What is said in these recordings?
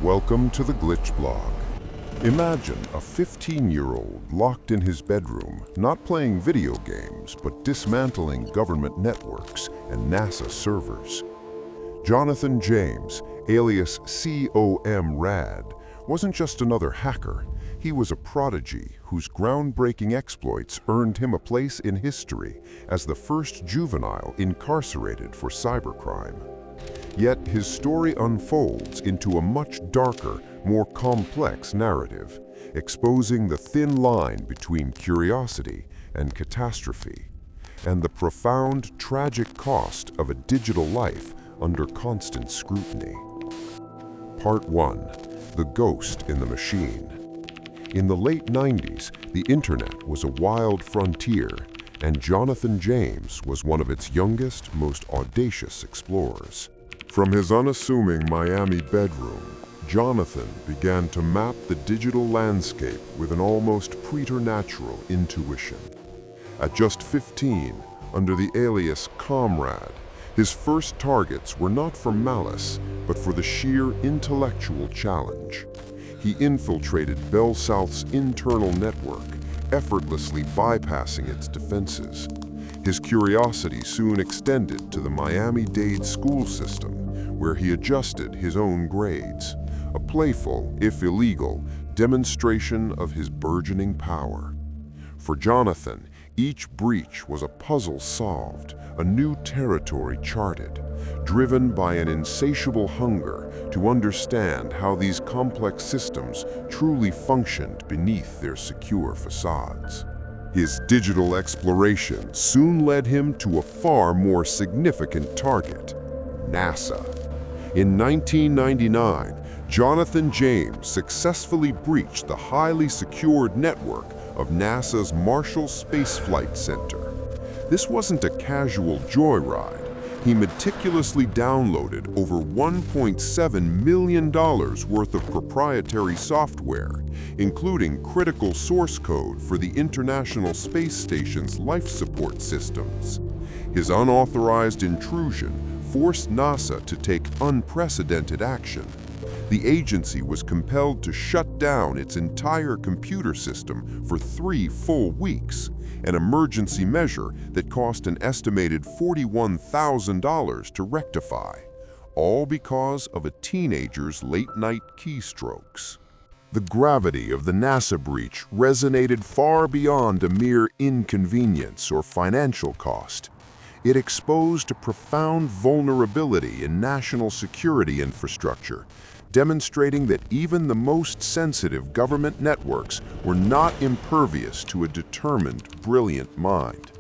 Welcome to the Glitch Blog. Imagine a 15-year-old locked in his bedroom, not playing video games, but dismantling government networks and NASA servers. Jonathan James, alias COM-RAD, wasn't just another hacker. He was a prodigy whose groundbreaking exploits earned him a place in history as the first juvenile incarcerated for cybercrime. Yet his story unfolds into a much darker, more complex narrative, exposing the thin line between curiosity and catastrophe, and the profound, tragic cost of a digital life under constant scrutiny. Part 1. The Ghost in the Machine. In the late 90s, the internet was a wild frontier, and Jonathan James was one of its youngest, most audacious explorers. From his unassuming Miami bedroom, Jonathan began to map the digital landscape with an almost preternatural intuition. At just 15, under the alias Comrade, his first targets were not for malice, but for the sheer intellectual challenge. He infiltrated Bell South's internal network, effortlessly bypassing its defenses. His curiosity soon extended to the Miami-Dade school system, where he adjusted his own grades, a playful, if illegal, demonstration of his burgeoning power. For Jonathan, each breach was a puzzle solved, a new territory charted, driven by an insatiable hunger to understand how these complex systems truly functioned beneath their secure facades. His digital exploration soon led him to a far more significant target: NASA. In 1999, Jonathan James successfully breached the highly secured network of NASA's Marshall Space Flight Center. This wasn't a casual joyride. He meticulously downloaded over $1.7 million worth of proprietary software, including critical source code for the International Space Station's life support systems. His unauthorized intrusion forced NASA to take unprecedented action. The agency was compelled to shut down its entire computer system for 3 full weeks, an emergency measure that cost an estimated $41,000 to rectify, all because of a teenager's late-night keystrokes. The gravity of the NASA breach resonated far beyond a mere inconvenience or financial cost. It exposed a profound vulnerability in national security infrastructure, demonstrating that even the most sensitive government networks were not impervious to a determined, brilliant mind.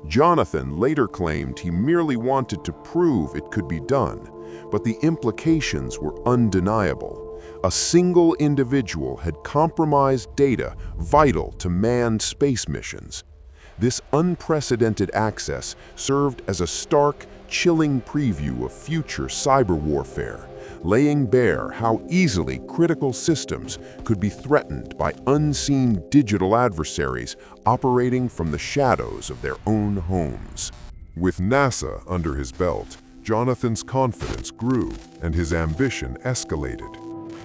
Jonathan later claimed he merely wanted to prove it could be done, but the implications were undeniable. A single individual had compromised data vital to manned space missions. This unprecedented access served as a stark, chilling preview of future cyber warfare, laying bare how easily critical systems could be threatened by unseen digital adversaries operating from the shadows of their own homes. With NASA under his belt, Jonathan's confidence grew and his ambition escalated.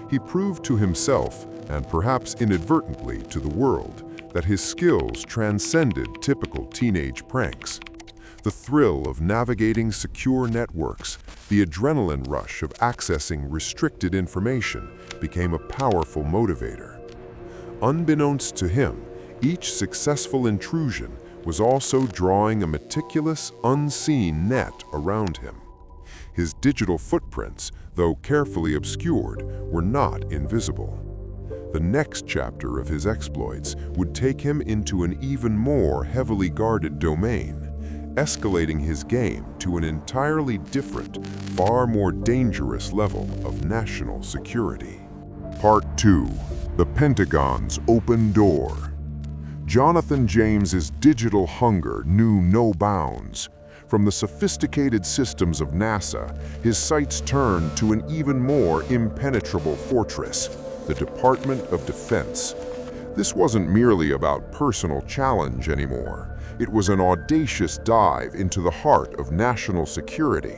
He proved to himself, and perhaps inadvertently to the world, that his skills transcended typical teenage pranks. The thrill of navigating secure networks, the adrenaline rush of accessing restricted information became a powerful motivator. Unbeknownst to him, each successful intrusion was also drawing a meticulous, unseen net around him. His digital footprints, though carefully obscured, were not invisible. The next chapter of his exploits would take him into an even more heavily guarded domain, escalating his game to an entirely different, far more dangerous level of national security. Part 2. The Pentagon's Open Door. Jonathan James's digital hunger knew no bounds. From the sophisticated systems of NASA, his sights turned to an even more impenetrable fortress: the Department of Defense. This wasn't merely about personal challenge anymore. It was an audacious dive into the heart of national security.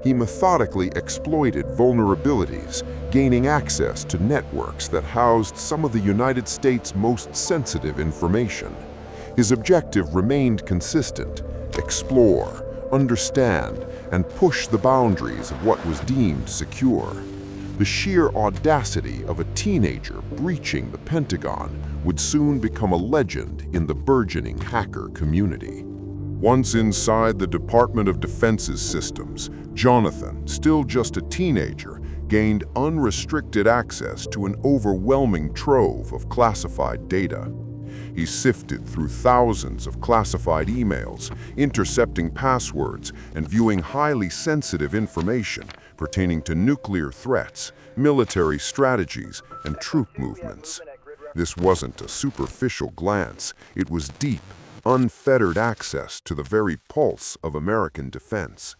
He methodically exploited vulnerabilities, gaining access to networks that housed some of the United States' most sensitive information. His objective remained consistent: explore, understand, and push the boundaries of what was deemed secure. The sheer audacity of a teenager breaching the Pentagon would soon become a legend in the burgeoning hacker community. Once inside the Department of Defense's systems, Jonathan, still just a teenager, gained unrestricted access to an overwhelming trove of classified data. He sifted through thousands of classified emails, intercepting passwords, and viewing highly sensitive information pertaining to nuclear threats, military strategies, and troop movements. This wasn't a superficial glance. It was deep, unfettered access to the very pulse of American defense.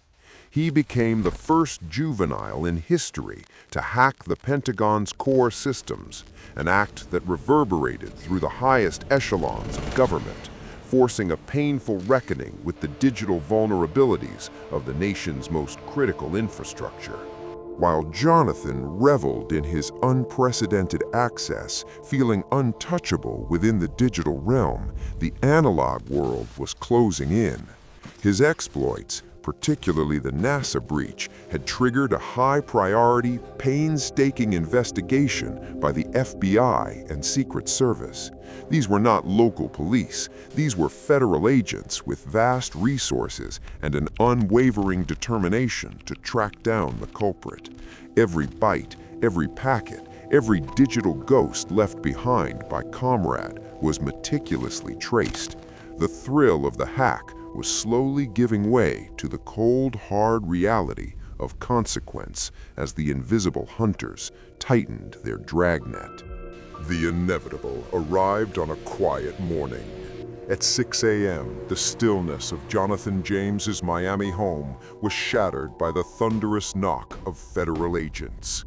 He became the first juvenile in history to hack the Pentagon's core systems, an act that reverberated through the highest echelons of government, forcing a painful reckoning with the digital vulnerabilities of the nation's most critical infrastructure. While Jonathan reveled in his unprecedented access, feeling untouchable within the digital realm, the analog world was closing in. His exploits, particularly the NASA breach, had triggered a high-priority, painstaking investigation by the FBI and Secret Service. These were not local police. These were federal agents with vast resources and an unwavering determination to track down the culprit. Every byte, every packet, every digital ghost left behind by Comrade was meticulously traced. The thrill of the hack was slowly giving way to the cold, hard reality of consequence as the invisible hunters tightened their dragnet. The inevitable arrived on a quiet morning. At 6 a.m., the stillness of Jonathan James's Miami home was shattered by the thunderous knock of federal agents.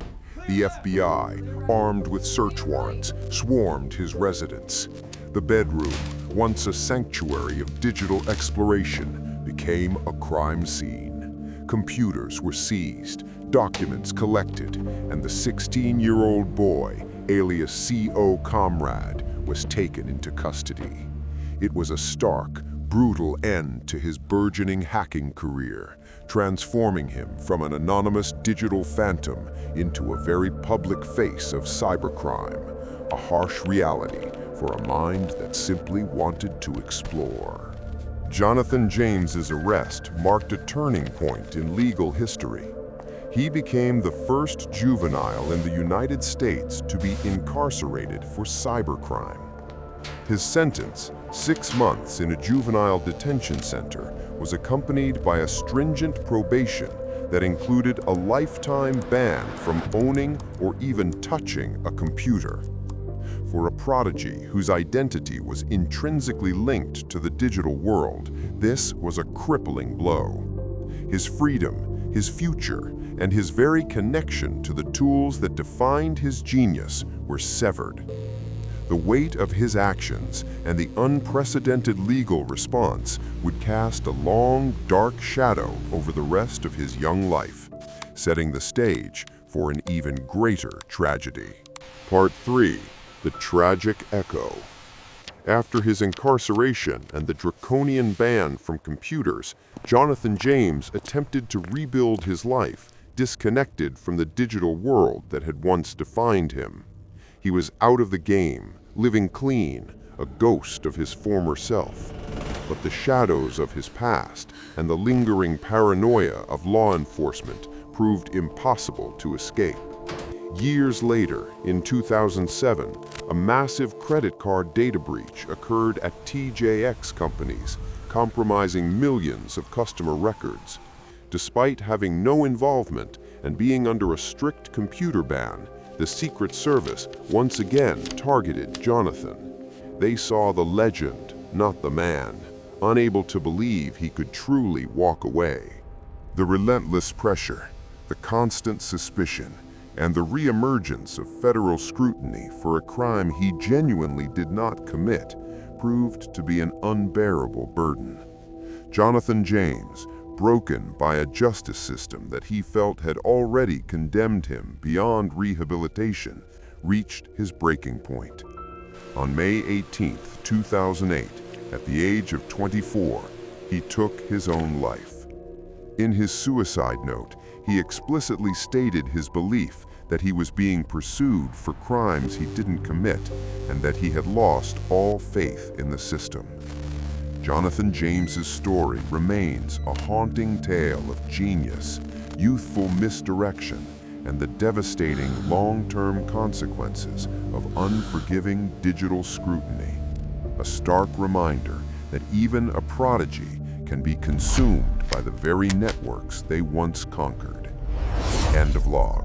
The FBI, armed with search warrants, swarmed his residence. The bedroom, once a sanctuary of digital exploration, became a crime scene. Computers were seized, documents collected, and the 16-year-old boy, alias C.O. Comrade, was taken into custody. It was a stark, brutal end to his burgeoning hacking career, transforming him from an anonymous digital phantom into a very public face of cybercrime, a harsh reality for a mind that simply wanted to explore. Jonathan James's arrest marked a turning point in legal history. He became the first juvenile in the United States to be incarcerated for cybercrime. His sentence, 6 months in a juvenile detention center, was accompanied by a stringent probation that included a lifetime ban from owning or even touching a computer. For a prodigy whose identity was intrinsically linked to the digital world, this was a crippling blow. His freedom, his future, and his very connection to the tools that defined his genius were severed. The weight of his actions and the unprecedented legal response would cast a long, dark shadow over the rest of his young life, setting the stage for an even greater tragedy. Part 3. The Tragic Echo. After his incarceration and the draconian ban from computers, Jonathan James attempted to rebuild his life, disconnected from the digital world that had once defined him. He was out of the game, living clean, a ghost of his former self. But the shadows of his past and the lingering paranoia of law enforcement proved impossible to escape. Years later, in 2007, a massive credit card data breach occurred at TJX companies, compromising millions of customer records. Despite having no involvement and being under a strict computer ban, the Secret Service once again targeted Jonathan. They saw the legend, not the man, unable to believe he could truly walk away. The relentless pressure, the constant suspicion, and the re-emergence of federal scrutiny for a crime he genuinely did not commit proved to be an unbearable burden. Jonathan James, broken by a justice system that he felt had already condemned him beyond rehabilitation, reached his breaking point. On May 18, 2008, at the age of 24, he took his own life. In his suicide note, he explicitly stated his belief that he was being pursued for crimes he didn't commit and that he had lost all faith in the system. Jonathan James's story remains a haunting tale of genius, youthful misdirection, and the devastating long-term consequences of unforgiving digital scrutiny. A stark reminder that even a prodigy can be consumed by the very networks they once conquered. End of log.